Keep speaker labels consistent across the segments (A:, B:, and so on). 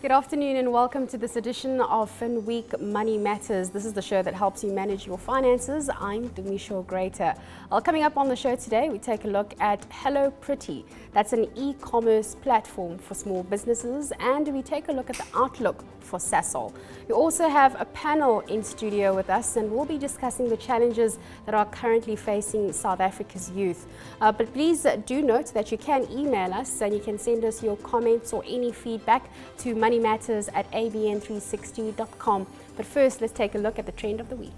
A: Good afternoon and welcome to this edition of Finweek Money Matters. This is the show that helps you manage your finances. I'm Demisha Greater. Well, coming up on the show today, we take a look at HelloPretty. That's an e-commerce platform for small businesses, and we take a look at the outlook for Sasol. We also have a panel in studio with us, and we'll be discussing the challenges that are currently facing South Africa's youth. But please do note that you can email us and you can send us your comments or any feedback to moneymatters@abn360.com. But first, let's take a look at the trend of the week.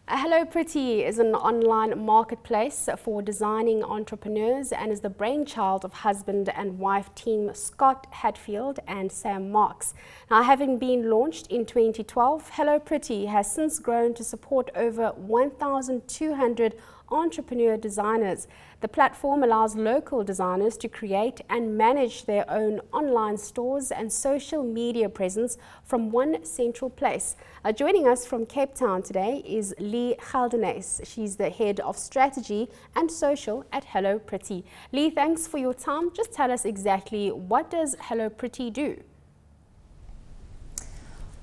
A: HelloPretty is an online marketplace for designing entrepreneurs and is the brainchild of husband and wife team Scott Hatfield and Sam Marks. Now, having been launched in 2012, HelloPretty has since grown to support over 1,200 entrepreneur designers. The platform allows local designers to create and manage their own online stores and social media presence from one central place. Joining us from Cape Town today is Lee Geldenhuys. She's the head of strategy and social at HelloPretty. Lee, thanks for your time. Just tell us exactly, what does HelloPretty do?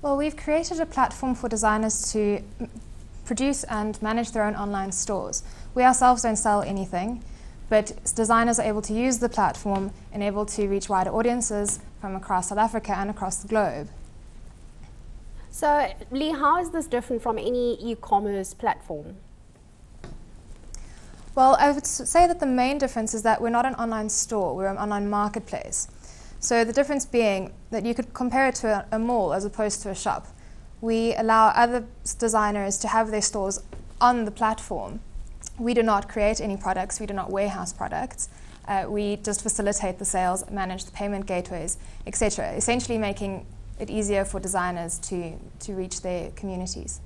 B: Well, we've created a platform for designers to produce and manage their own online stores. We ourselves don't sell anything, but designers are able to use the platform and able to reach wider audiences from across South Africa and across the globe.
A: So, Lee, how is this different from any e-commerce platform?
B: Well, I would say that the main difference is that we're not an online store, we're an online marketplace. So the difference being that you could compare it to a mall as opposed to a shop. We allow other designers to have their stores on the platform. We do not create any products, we do not warehouse products. We just facilitate the sales, manage the payment gateways, etc. Essentially making it easier for designers to reach their communities.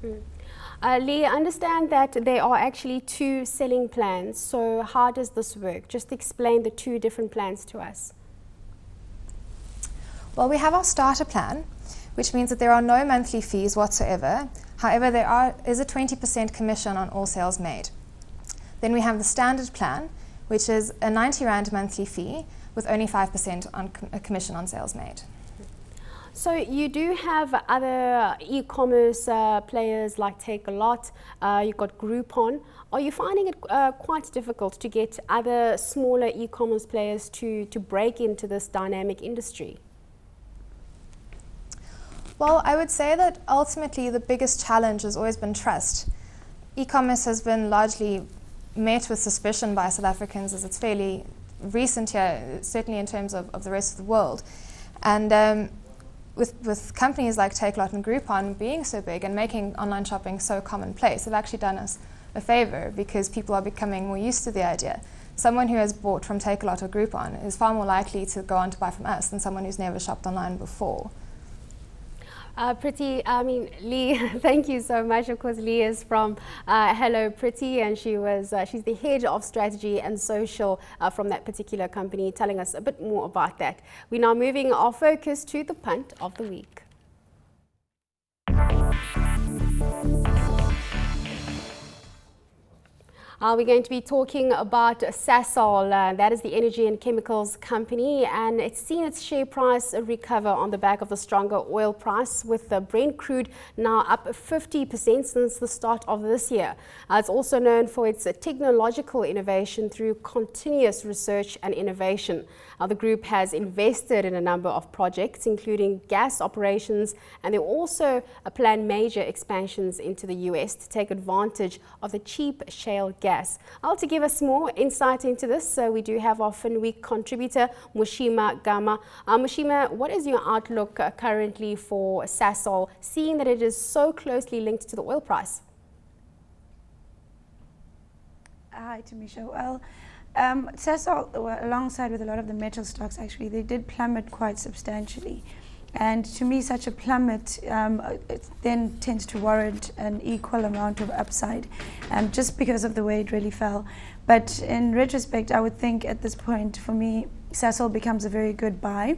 A: Lee, I understand that there are actually two selling plans. So how does this work? Just explain the two different plans to us.
B: Well, we have our starter plan, which means that there are no monthly fees whatsoever. However, there is a 20% commission on all sales made. Then we have the standard plan, which is a 90 Rand monthly fee with only 5% on commission on sales made.
A: So you do have other e-commerce players like Takealot, you've got Groupon. Are you finding it quite difficult to get other smaller e-commerce players to break into this dynamic industry?
B: Well, I would say that ultimately the biggest challenge has always been trust. E-commerce has been largely met with suspicion by South Africans, as it's fairly recent here, certainly in terms of the rest of the world. And with companies like Takealot and Groupon being so big and making online shopping so commonplace, they've actually done us a favor because people are becoming more used to the idea. Someone who has bought from Takealot or Groupon is far more likely to go on to buy from us than someone who's never shopped online before.
A: Lee, thank you so much. Of course, Lee is from HelloPretty, and she's the head of strategy and social from that particular company, telling us a bit more about that. We're now moving our focus to the punt of the week. We're going to be talking about Sasol, that is the energy and chemicals company, and it's seen its share price recover on the back of the stronger oil price, with the Brent crude now up 50% since the start of this year. It's also known for its technological innovation through continuous research and innovation. The group has invested in a number of projects, including gas operations, and they also plan major expansions into the US to take advantage of the cheap shale gas. To give us more insight into this, we do have our Finweek contributor, Moxima Gama. Moxima, what is your outlook currently for Sasol, seeing that it is so closely linked to the oil price?
C: Hi, Demisha. Well, Sasol, alongside with a lot of the metal stocks, actually, they did plummet quite substantially. And to me, such a plummet it then tends to warrant an equal amount of upside, just because of the way it really fell. But in retrospect, I would think at this point, for me, Sasol becomes a very good buy.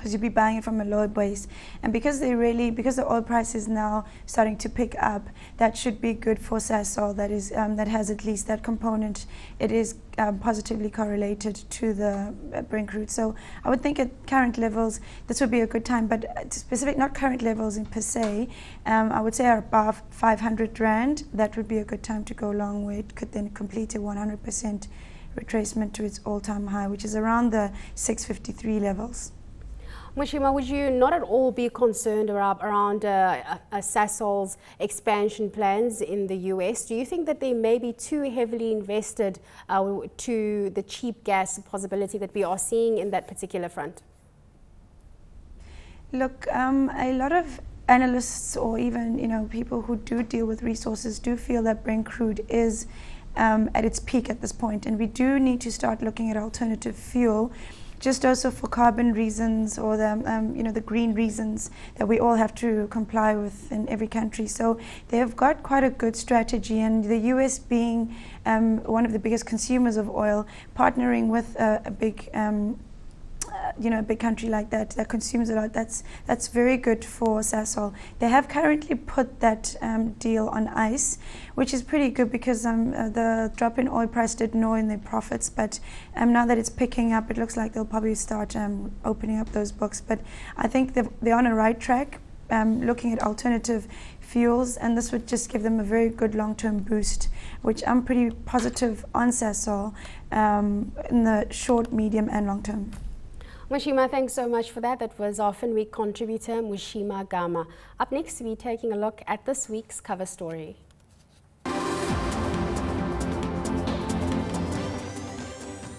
C: because you'll be buying it from a lower base. And because the oil price is now starting to pick up, that should be good for Sasol. That is that has at least that component. It is positively correlated to the Brent crude. So I would think at current levels this would be a good time, but specific, not current levels in per se, I would say are above 500 Rand. That would be a good time to go long, where it could then complete a 100% retracement to its all-time high, which is around the 653 levels.
A: Moxima, would you not at all be concerned around Sasol's expansion plans in the US? Do you think that they may be too heavily invested to the cheap gas possibility that we are seeing in that particular front?
C: Look, a lot of analysts, or even people who do deal with resources, do feel that Brent crude is at its peak at this point, and we do need to start looking at alternative fuel, just also for carbon reasons, or the the green reasons that we all have to comply with in every country. So they have got quite a good strategy, and the US being one of the biggest consumers of oil, partnering with a big a big country like that consumes a lot, that's very good for Sasol. They have currently put that deal on ice, which is pretty good, because the drop in oil price did gnaw in their profits, but now that it's picking up, it looks like they'll probably start opening up those books. But I think they're on a right track, looking at alternative fuels, and this would just give them a very good long-term boost, which I'm pretty positive on Sasol in the short, medium and long term.
A: Moxima, thanks so much for that. That was our Finweek contributor, Moxima Gama. Up next, we're taking a look at this week's cover story.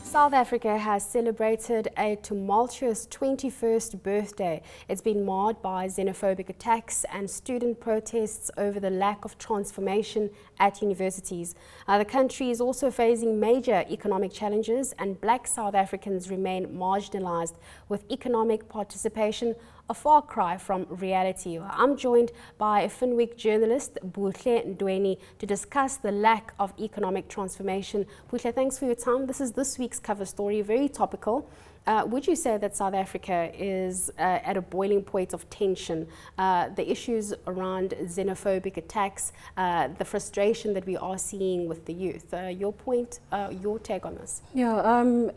A: South Africa has celebrated a tumultuous 21st birthday. It's been marred by xenophobic attacks and student protests over the lack of transformation at universities. The country is also facing major economic challenges, and black South Africans remain marginalized, with economic participation a far cry from reality. I'm joined by Finweek journalist Buhle Ndweni to discuss the lack of economic transformation. Buhle, thanks for your time. This is this week's cover story, very topical. Would you say that South Africa is at a boiling point of tension? The issues around xenophobic attacks, the frustration that we are seeing with the youth. Your point, your take on this?
D: Yeah.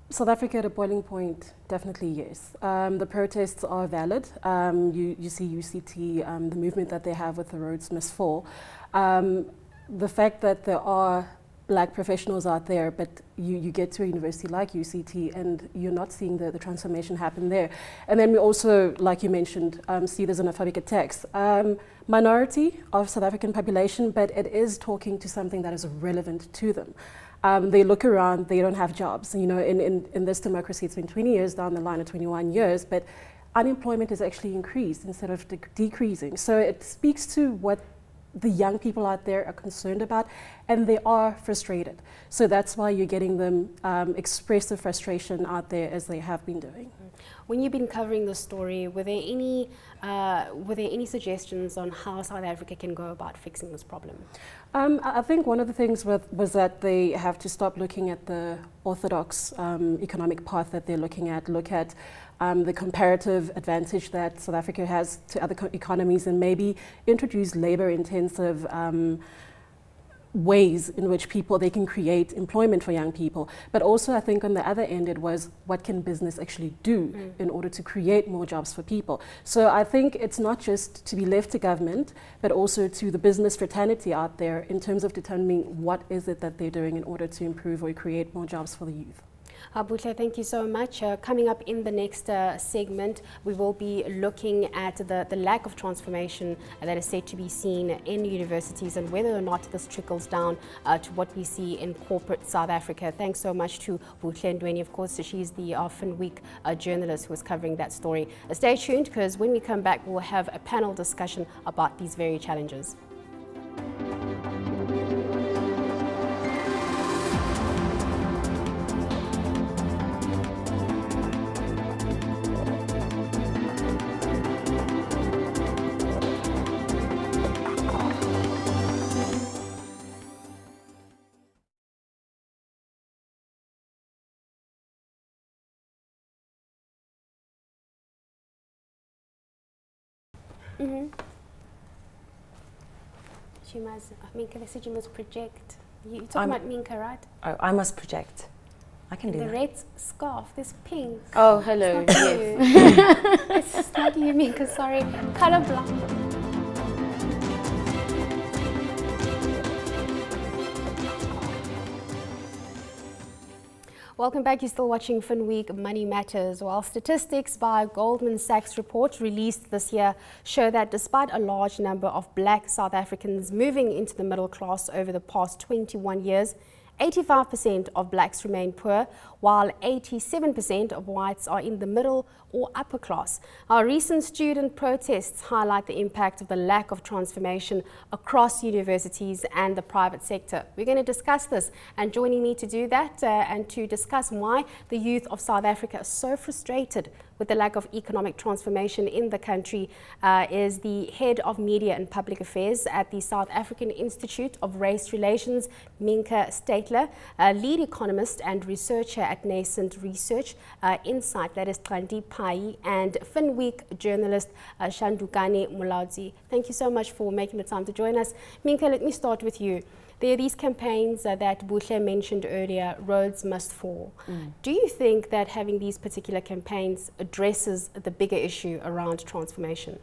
D: South Africa at a boiling point, definitely yes. The protests are valid. You see UCT, the movement that they have with the roads must fall. The fact that there are black professionals out there, but you get to a university like UCT and you're not seeing the transformation happen there. And then we also, like you mentioned, see the xenophobic attacks. Minority of South African population, but it is talking to something that is relevant to them. They look around, they don't have jobs. In this democracy, it's been 20 years down the line, or 21 years, but unemployment has actually increased instead of decreasing. So it speaks to what the young people out there are concerned about, and they are frustrated. So that's why you're getting them express the frustration out there, as they have been doing.
A: When you've been covering the story, were there any suggestions on how South Africa can go about fixing this problem?
D: I think one of the things was that they have to stop looking at the orthodox economic path that they're looking at, look at the comparative advantage that South Africa has to other economies, and maybe introduce labor-intensive ways in which they can create employment for young people. But also I think on the other end it was, what can business actually do in order to create more jobs for people? So I think it's not just to be left to government, but also to the business fraternity out there in terms of determining what is it that they're doing in order to improve or create more jobs for the youth.
A: Buhle, thank you so much. Coming up in the next segment, we will be looking at the lack of transformation that is said to be seen in universities, and whether or not this trickles down to what we see in corporate South Africa. Thanks so much to Buhle Ndweni. Of course, she's the Finweek journalist who is covering that story. Stay tuned, because when we come back, we'll have a panel discussion about these very challenges. She must, Mienke, they said you must project. You're talking about Mienke, right?
E: Oh, I must project. I can do that.
A: The red scarf, this pink.
F: Oh, hello.
A: It's not you. It's not you, Mienke, sorry. Colorblind. Welcome back. You're still watching Finweek Money Matters. Well, statistics by Goldman Sachs report released this year show that despite a large number of black South Africans moving into the middle class over the past 21 years, 85% of blacks remain poor, while 87% of whites are in the middle or upper class. Our recent student protests highlight the impact of the lack of transformation across universities and the private sector. We're going to discuss this, and joining me to do that and to discuss why the youth of South Africa are so frustrated with the lack of economic transformation in the country is the head of media and public affairs at the South African Institute of Race Relations, Mienke Steytler, lead economist and researcher at Nascent Research Insight, that is Xhanti Payi, and Finweek journalist Shandukani Mulaudzi. Thank you so much for making the time to join us. Mienke, let me start with you. There are these campaigns that Buhle mentioned earlier, Roads Must Fall. Do you think that having these particular campaigns addresses the bigger issue around transformation?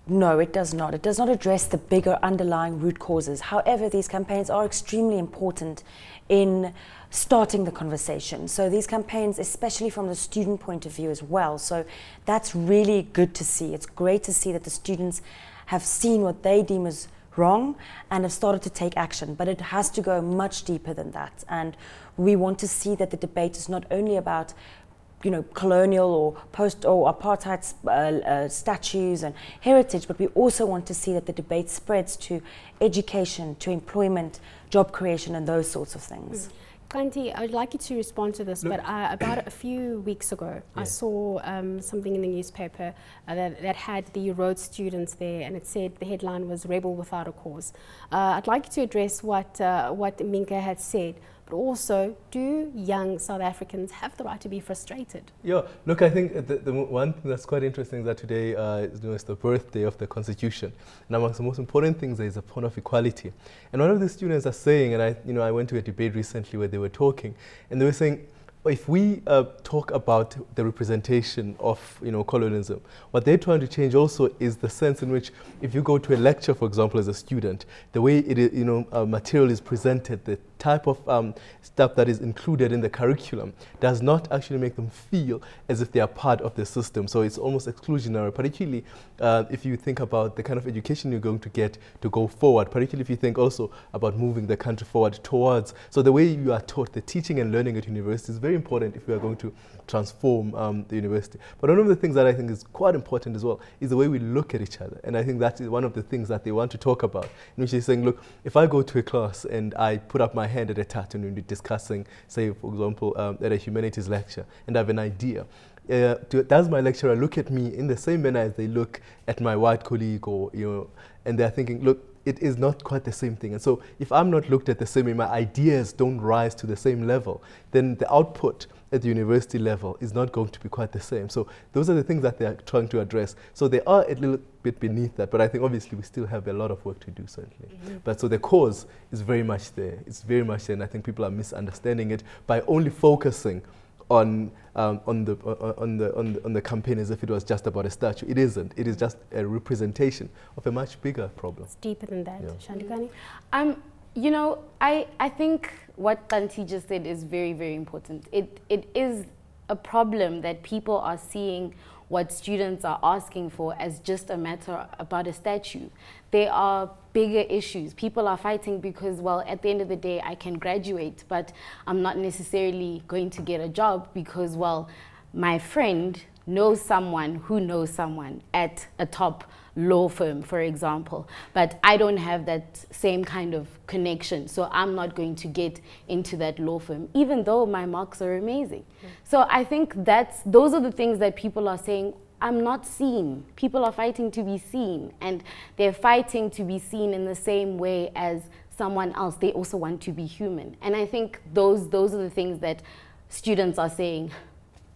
E: No, it does not. It does not address the bigger underlying root causes. However, these campaigns are extremely important in starting the conversation. So these campaigns, especially from the student point of view as well. So that's really good to see. It's great to see that the students have seen what they deem as wrong and have started to take action, but it has to go much deeper than that. And we want to see that the debate is not only about, you know, colonial or post or apartheid statues and heritage, but we also want to see that the debate spreads to education, to employment, job creation, and those sorts of things.
A: Xhanti, I would like you to respond to this, but about a few weeks ago, I saw something in the newspaper that had the Rhodes students there, and it said the headline was "Rebel Without a Cause." I'd like you to address what Mienke had said, but also, do young South Africans have the right to be frustrated?
G: Yeah, look, I think the one thing that's quite interesting is that today is the birthday of the Constitution, and amongst the most important things there is a point of equality. And one of the students are saying, and I went to a debate recently where they were talking, and they were saying, if we talk about the representation of colonialism, what they're trying to change also is the sense in which, if you go to a lecture, for example, as a student, the way it is, material is presented, the type of stuff that is included in the curriculum does not actually make them feel as if they are part of the system. So it's almost exclusionary, particularly if you think about the kind of education you're going to get to go forward, particularly if you think also about moving the country forward towards. So the way you are taught, the teaching and learning at university is very important if we are going to transform the university. But one of the things that I think is quite important as well is the way we look at each other. And I think that is one of the things that they want to talk about, in which they're saying, look, if I go to a class and I put up my hand at a tartan and we're discussing, say, for example, at a humanities lecture, and I have an idea, does my lecturer look at me in the same manner as they look at my white colleague, or, and they're thinking, look, it is not quite the same thing. And so if I'm not looked at the same way, my ideas don't rise to the same level, then the output at the university level is not going to be quite the same. So those are the things that they are trying to address. So they are a little bit beneath that, but I think obviously we still have a lot of work to do, certainly. But so the cause is very much there. It's very much there, and I think people are misunderstanding it by only focusing on the campaign as if it was just about a statue. It isn't. It is just a representation of a much bigger problem.
A: It's deeper than that. Shandukani?
F: I think what Xhanti just said is very, very important. It is a problem that people are seeing what students are asking for as just a matter about a statue. There are bigger issues. People are fighting because, well, at the end of the day, I can graduate, but I'm not necessarily going to get a job because, well, my friend knows someone who knows someone at a top law firm, for example, but I don't have that same kind of connection, so I'm not going to get into that law firm, even though my marks are amazing. So I think those are the things that people are saying, I'm not seen. People are fighting to be seen, and they're fighting to be seen in the same way as someone else. They also want to be human. And I think those are the things that students are saying,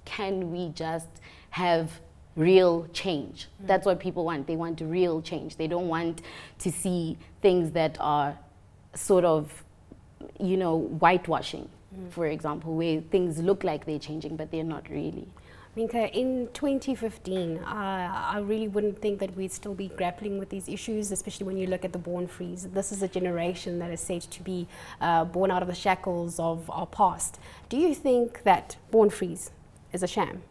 F: can we just have real change. That's what people want. They want real change. They don't want to see things that are sort of, you know, whitewashing, for example, where things look like they're changing, but they're not really.
A: Mienke, in 2015, I really wouldn't think that we'd still be grappling with these issues, especially when you look at the born frees. This is a generation that is said to be born out of the shackles of our past. Do you think that born frees is a sham?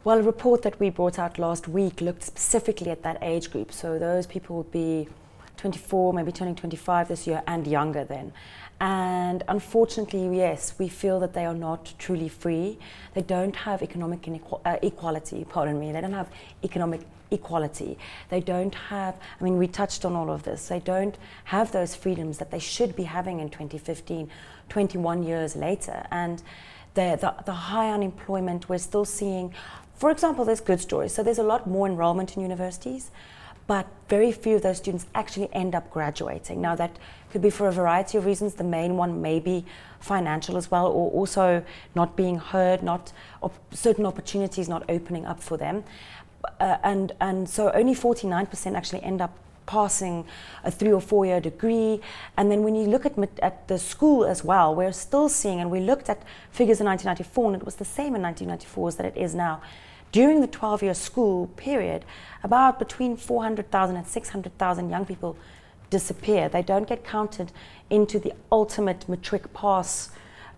E: Well, a report that we brought out last week looked specifically at that age group. So those people would be 24, maybe turning 25 this year and younger then. And unfortunately, yes, we feel that they are not truly free. They don't have economic equality, pardon me. They don't have economic equality. They don't have, I mean, we touched on all of this. They don't have those freedoms that they should be having in 2015, 21 years later. And the high unemployment, we're still seeing, for example, there's good stories. So there's a lot more enrollment in universities, but very few of those students actually end up graduating. Now that could be for a variety of reasons. The main one may be financial as well, or also not being heard, certain opportunities not opening up for them. And so only 49% actually end up passing a 3 or 4 year degree. And then when you look at the school as well, we're still seeing, and we looked at figures in 1994, and it was the same in 1994 as that it is now. During the 12-year school period, about between 400,000 and 600,000 young people disappear. They don't get counted into the ultimate matric pass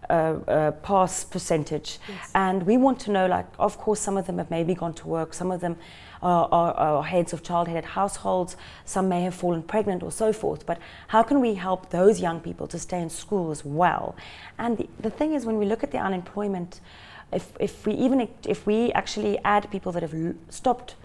E: percentage. Yes. And we want to know, like, of course, some of them have maybe gone to work, some of them are heads of child-headed households, some may have fallen pregnant or so forth, but how can we help those young people to stay in school as well? And the thing is, when we look at the unemployment, if we actually add people that have stopped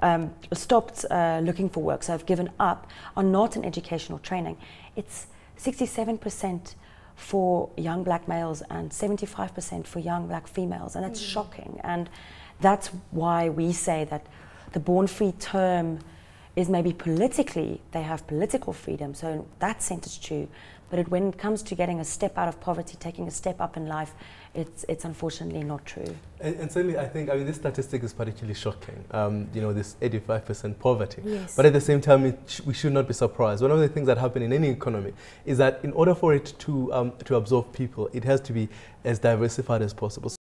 E: looking for work, so have given up, are not in educational training, it's 67% for young black males and 75% for young black females, and that's shocking. And that's why we say that the born free term is maybe politically, they have political freedom, so in that sense it's true, but when it comes to getting a step out of poverty, taking a step up in life, it's unfortunately not true.
G: And certainly, I think, this statistic is particularly shocking, you know, this 85% poverty.
A: Yes.
G: But at the same time, we should not be surprised. One of the things that happen in any economy is that in order for it to absorb people, it has to be as diversified as possible.